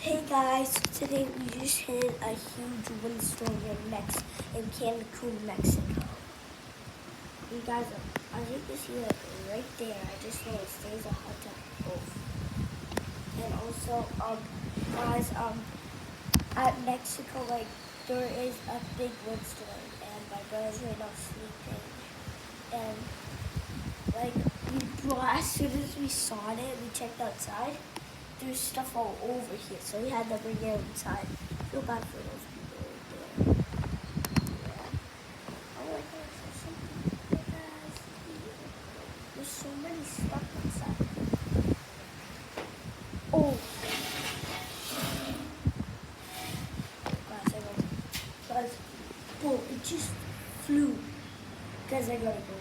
Hey guys, today we just hit a huge windstorm in Cancun, Mexico. You guys, as you can see, like right there, I just noticed there's a hot tub both. And also, guys, at Mexico, like there is a big windstorm, and my brother's right now sleeping. And as soon as we saw it, we checked outside. There's stuff all over here, so we had to bring it inside. Feel bad for those people right there. Yeah. Oh my gosh, there's something big ass here. There's so many stuff inside. Oh. Guys, it just flew. Guys, I gotta go.